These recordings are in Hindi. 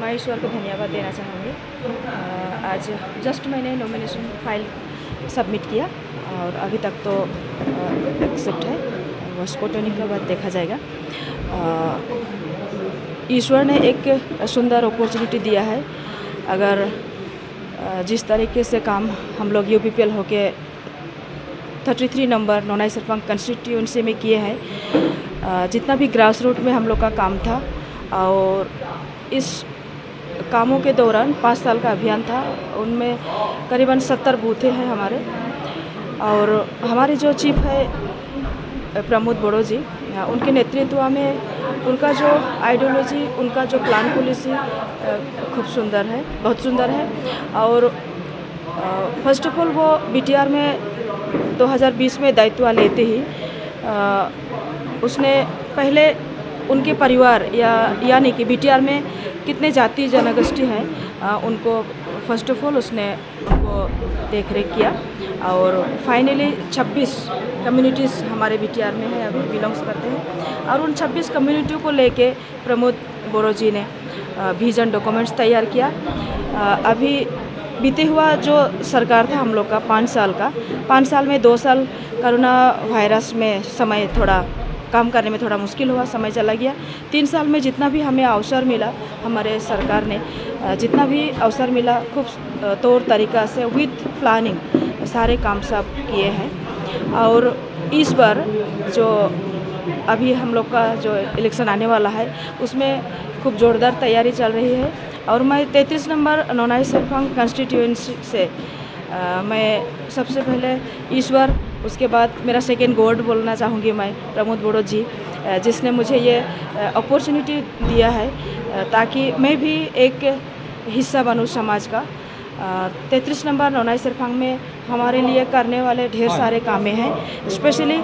मैं ईश्वर को धन्यवाद देना चाहूँगी। आज जस्ट मैंने नॉमिनेशन फाइल सबमिट किया और अभी तक तो एक्सेप्ट है, वो स्क्रूटनी के बाद देखा जाएगा। ईश्वर ने एक सुंदर अपॉर्चुनिटी दिया है। अगर जिस तरीके से काम हम लोग यूपीपीएल होके 33 नंबर नोनाई सरपंच कंस्टिट्यूंसी में किए हैं, जितना भी ग्रास रूट में हम लोग का काम था और इस कामों के दौरान 5 साल का अभियान था, उनमें करीबन 70 बूथें हैं हमारे। और हमारे जो चीफ है प्रमोद बोड़ो जी, उनके नेतृत्व में उनका जो आइडियोलॉजी, उनका जो प्लान पॉलिसी खूब सुंदर है, बहुत सुंदर है। और फर्स्ट ऑफ ऑल वो बीटीआर में 2020 में दायित्व लेते ही उसने पहले उनके परिवार यानी कि बीटीआर में कितने जाति जनगोष्ठी हैं, उनको फर्स्ट ऑफ ऑल उसने उनको देख रेख किया। और फाइनली 26 कम्युनिटीज़ हमारे बीटीआर में है, अभी बिलोंग्स करते हैं। और उन 26 कम्युनिटियों को लेके प्रमोद बोड़ो जी ने विजन डॉक्यूमेंट्स तैयार किया। अभी बीते हुआ जो सरकार था हम लोग का 5 साल का, 5 साल में 2 साल कोरोना वायरस में समय थोड़ा काम करने में थोड़ा मुश्किल हुआ, समय चला गया। 3 साल में जितना भी हमें अवसर मिला, हमारे सरकार ने जितना भी अवसर मिला खूब तौर तरीक़ा से विथ प्लानिंग सारे काम सब किए हैं। और इस बार जो अभी हम लोग का जो इलेक्शन आने वाला है, उसमें खूब ज़ोरदार तैयारी चल रही है। और मैं 33 नंबर नोनाई सरपंच कंस्टिट्यूंसी से मैं सबसे पहले ईश्वर, उसके बाद मेरा सेकेंड गॉड बोलना चाहूँगी मैं प्रमोद बोड़ो जी, जिसने मुझे ये अपॉर्चुनिटी दिया है ताकि मैं भी एक हिस्सा बनूँ समाज का। 33 नंबर नोनाई सरपंच में हमारे लिए करने वाले ढेर सारे कामें हैं। स्पेशली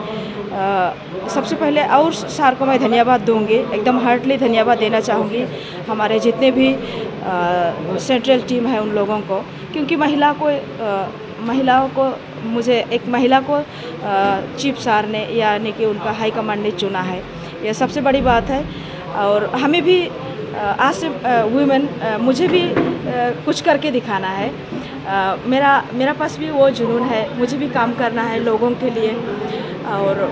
सबसे पहले और सार को मैं धन्यवाद दूंगी, एकदम हार्टली धन्यवाद देना चाहूँगी हमारे जितने भी सेंट्रल टीम है उन लोगों को, क्योंकि महिलाओं को मुझे एक महिला को चीफ सार ने यानी कि उनका हाई कमांड ने चुना है, ये सबसे बड़ी बात है। और हमें भी आज से वुमेन मुझे भी कुछ करके दिखाना है। मेरा पास भी वो जुनून है, मुझे भी काम करना है लोगों के लिए। और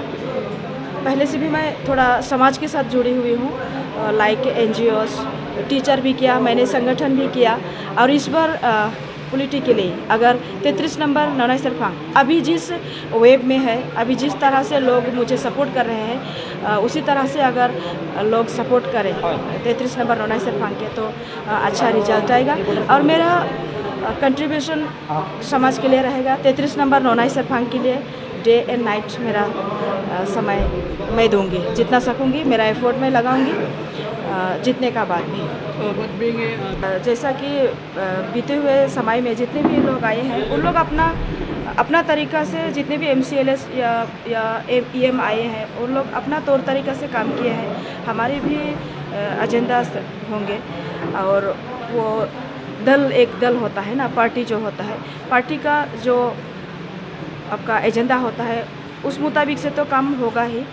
पहले से भी मैं थोड़ा समाज के साथ जुड़ी हुई हूँ, लाइक एनजीओस, टीचर भी किया मैंने, संगठन भी किया। और इस बार पॉलिटिकली अगर 33 नंबर नोनाई सरपंच अभी जिस वेब में है, अभी जिस तरह से लोग मुझे सपोर्ट कर रहे हैं, उसी तरह से अगर लोग सपोर्ट करें 33 नंबर नोनाई सरपंच के, तो अच्छा रिजल्ट आएगा। और मेरा कंट्रीब्यूशन समाज के लिए रहेगा। 33 नंबर नोनाई सरपंच के लिए डे एंड नाइट मेरा समय मैं दूंगी, जितना सकूंगी मेरा एफर्ट में लगाऊंगी, जितने का बाद भी। जैसा कि बीते हुए समय में जितने भी लोग आए हैं, उन लोग अपना तरीक़ा से, जितने भी MCLS या EM आए हैं, उन लोग अपना तौर तरीक़ा से काम किए हैं। हमारे भी एजेंडा होंगे। और वो एक दल होता है ना, पार्टी जो होता है, पार्टी का जो आपका एजेंडा होता है उस मुताबिक से तो काम होगा ही।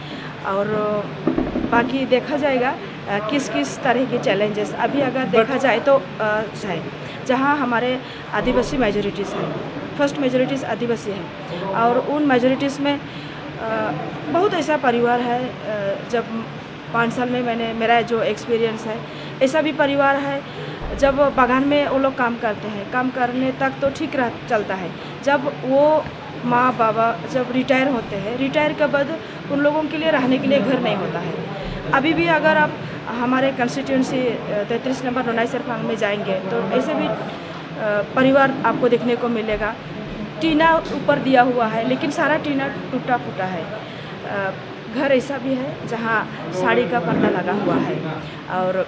और बाकी देखा जाएगा किस किस तरह के चैलेंजेस अभी अगर देखा जाए तो है, जहाँ हमारे आदिवासी मेजॉरिटीज़ हैं, फर्स्ट मेजॉरिटीज़ आदिवासी हैं। और उन मेजॉरिटीज़ में बहुत ऐसा परिवार है, जब 5 साल में मेरा जो एक्सपीरियंस है, ऐसा भी परिवार है जब बागान में वो लोग काम करते हैं, काम करने तक तो ठीक चलता है। जब वो माँ बाबा जब रिटायर होते हैं, रिटायर के बाद उन लोगों के लिए रहने के लिए घर नहीं होता है। अभी भी अगर आप हमारे कंस्टिट्यूंसी 33 नंबर नोनाई सरपंच में जाएंगे तो ऐसे भी परिवार आपको देखने को मिलेगा। टीना ऊपर दिया हुआ है, लेकिन सारा टीना टूटा फूटा है। घर ऐसा भी है जहाँ साड़ी का पर्दा लगा हुआ है। और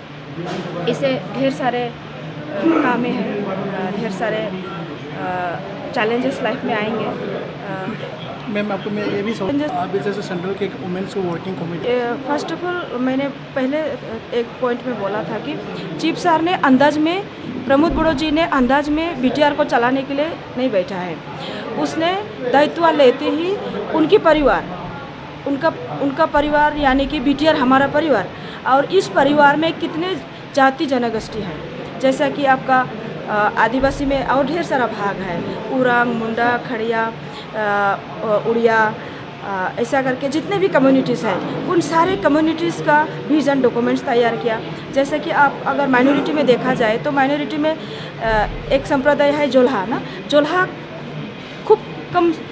इसे ढेर सारे कामें हैं, ढेर सारे चैलेंजेस लाइफ में आएंगे। मैम, आपको मैं ये भी आप जैसे सेंट्रल के वुमेन्स को working committee, first of all मैंने पहले एक पॉइंट में बोला था कि चीफ सार ने अंदाज में, प्रमोद बोड़ो जी ने अंदाज में बीटीआर को चलाने के लिए नहीं बैठा है। उसने दायित्व लेते ही उनका परिवार यानी कि बीटीआर हमारा परिवार, और इस परिवार में कितने जाति जनगोष्ठी है, जैसा कि आपका आदिवासी में और ढेर सारा भाग है, उरांग, मुंडा, खड़िया, उड़िया, ऐसा करके जितने भी कम्युनिटीज़ हैं उन सारे कम्युनिटीज़ का विज़न डॉक्यूमेंट्स तैयार किया। जैसे कि आप अगर माइनॉरिटी में देखा जाए तो माइनॉरिटी में एक संप्रदाय है जोल्हा ना, जोल्हा खूब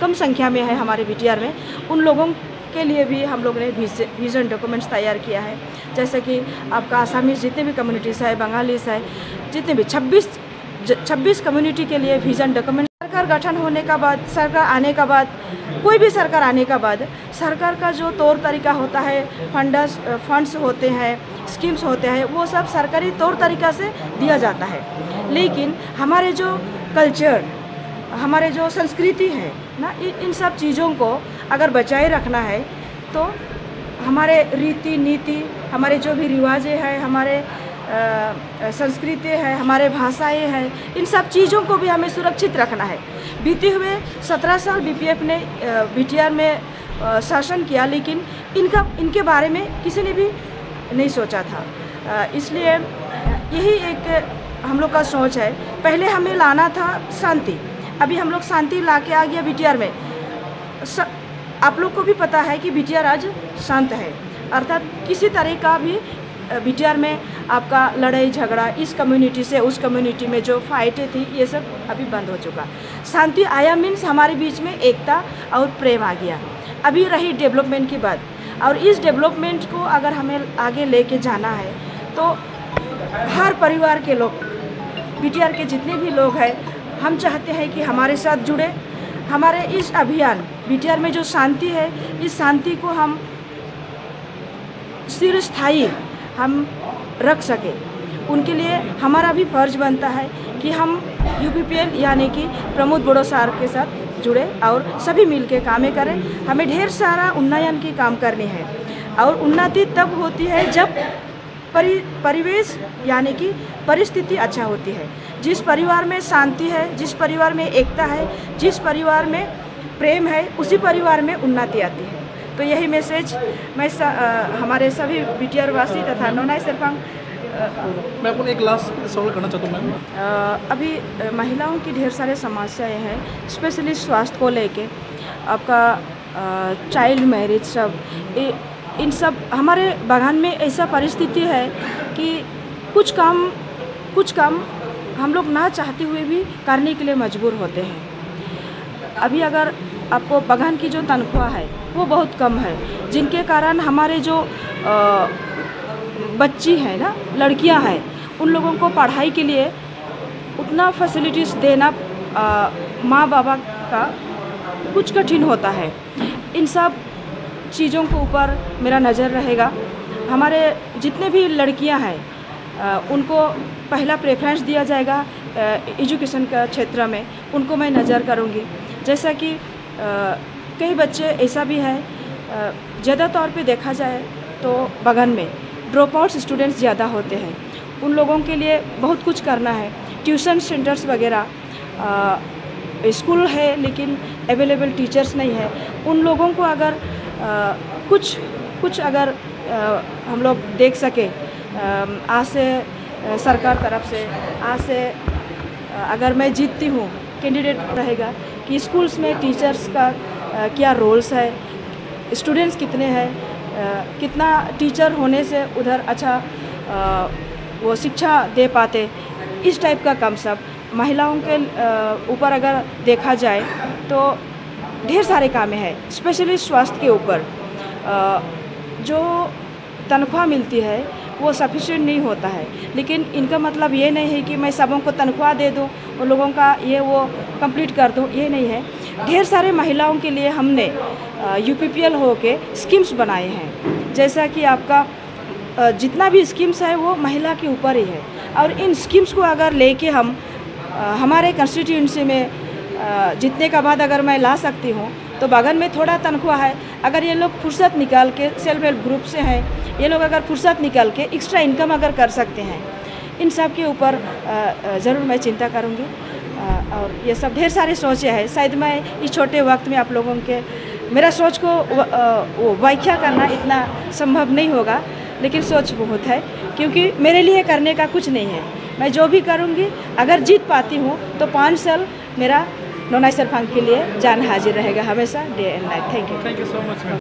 कम संख्या में है हमारे बीटीआर में। उन लोगों के लिए भी हम लोग ने विज़न डॉक्यूमेंट्स तैयार किया है। जैसे कि आपका आसामीज़ जितने भी कम्युनिटीज़ है, बंगालीस है, जितने भी 26 कम्युनिटी के लिए विज़न डॉक्यूमेंट। सरकार गठन होने का बाद, सरकार आने का बाद, कोई भी सरकार आने का बाद सरकार का जो तौर तरीका होता है, फंड्स होते हैं, स्कीम्स होते हैं, वो सब सरकारी तौर तरीका से दिया जाता है। लेकिन हमारे जो कल्चर, हमारे जो संस्कृति है ना, इन सब चीज़ों को अगर बचाए रखना है तो हमारे रीति नीति, हमारे जो भी रिवाजें हैं, हमारे संस्कृति है, हमारे भाषाएं हैं, इन सब चीज़ों को भी हमें सुरक्षित रखना है। बीते हुए 17 साल बीपीएफ ने बीटीआर में शासन किया, लेकिन इनके बारे में किसी ने भी नहीं सोचा था। इसलिए यही एक हम लोग का सोच है। पहले हमें लाना था शांति, अभी हम लोग शांति ला के आ गया बीटीआर में। आप लोग को भी पता है कि बीटीआर आज शांत है, अर्थात किसी तरह का भी बीटीआर में आपका लड़ाई झगड़ा इस कम्युनिटी से उस कम्युनिटी में जो फाइटें थी, ये सब अभी बंद हो चुका। शांति आया मीन्स हमारे बीच में एकता और प्रेम आ गया। अभी रही डेवलपमेंट की बात, और इस डेवलपमेंट को अगर हमें आगे लेके जाना है तो हर परिवार के लोग, बीटीआर के जितने भी लोग हैं, हम चाहते हैं कि हमारे साथ जुड़े। हमारे इस अभियान बीटीआर में जो शांति है, इस शांति को हम चिरस्थायी हम रख सके, उनके लिए हमारा भी फर्ज बनता है कि हम यूपीपीएल यानी कि प्रमोद बोडो सार के साथ जुड़े और सभी मिलके कामें करें। हमें ढेर सारा उन्नयन की काम करनी है, और उन्नति तब होती है जब परिवेश यानी कि परिस्थिति अच्छा होती है। जिस परिवार में शांति है, जिस परिवार में एकता है, जिस परिवार में प्रेम है, उसी परिवार में उन्नति आती है। तो यही मैसेज मैं हमारे सभी बीटीआर वासी तथा नोनाई सरपंच। मैं आपको एक लास्ट सवाल करना चाहता हूँ मैम। अभी महिलाओं की ढेर सारे समस्याएं हैं, स्पेशली स्वास्थ्य को लेके, आपका चाइल्ड मैरिज, सब इन सब हमारे बागान में ऐसा परिस्थिति है कि कुछ काम हम लोग ना चाहते हुए भी करने के लिए मजबूर होते हैं। अभी अगर आपको बागान की जो तनख्वाह है वो बहुत कम है, जिनके कारण हमारे जो बच्ची हैं ना, लड़कियां हैं, उन लोगों को पढ़ाई के लिए उतना फैसिलिटीज़ देना माँ बाबा का कुछ कठिन होता है। इन सब चीज़ों के ऊपर मेरा नज़र रहेगा। हमारे जितने भी लड़कियां हैं उनको पहला प्रेफरेंस दिया जाएगा एजुकेशन का क्षेत्र में, उनको मैं नज़र करूँगी। जैसा कि कई बच्चे ऐसा भी है, ज़्यादा तौर पे देखा जाए तो बागान में ड्रॉप आउट स्टूडेंट्स ज़्यादा होते हैं। उन लोगों के लिए बहुत कुछ करना है। ट्यूशन सेंटर्स वगैरह, स्कूल है लेकिन अवेलेबल टीचर्स नहीं है। उन लोगों को अगर कुछ अगर हम लोग देख सके, आज से सरकार तरफ से, आज से अगर मैं जीतती हूँ, कैंडिडेट रहेगा कि स्कूल्स में टीचर्स का क्या रोल्स है, स्टूडेंट्स कितने हैं, कितना टीचर होने से उधर अच्छा वो शिक्षा दे पाते, इस टाइप का काम सब महिलाओं के ऊपर अगर देखा जाए तो ढेर सारे काम हैं। स्पेशली स्वास्थ्य के ऊपर जो तनख्वाह मिलती है वो सफिशिएंट नहीं होता है, लेकिन इनका मतलब ये नहीं है कि मैं सबों को तनख्वाह दे दूँ, उन लोगों का ये वो कंप्लीट कर दूँ, ये नहीं है। ढेर सारे महिलाओं के लिए हमने यूपीपीएल हो के स्कीम्स बनाए हैं। जैसा कि आपका जितना भी स्कीम्स है वो महिला के ऊपर ही है, और इन स्कीम्स को अगर लेके हम हमारे कंस्टिट्यूंसी में जीतने का बाद अगर मैं ला सकती हूँ तो बागान में थोड़ा तनख्वाह है, अगर ये लोग फुर्सत निकाल के, सेल्फ हेल्प ग्रुप से हैं ये लोग, अगर फुर्सत निकाल के एक्स्ट्रा इनकम अगर कर सकते हैं, इन सब के ऊपर ज़रूर मैं चिंता करूँगी। और ये सब ढेर सारे सोचे हैं। शायद मैं इस छोटे वक्त में आप लोगों के मेरा सोच को व्याख्या करना इतना संभव नहीं होगा, लेकिन सोच बहुत है, क्योंकि मेरे लिए करने का कुछ नहीं है। मैं जो भी करूँगी, अगर जीत पाती हूँ तो 5 साल मेरा नोनाई सरफांग के लिए जान हाजिर रहेगा हमेशा, day and night. Thank you. Thank you so much ma'am.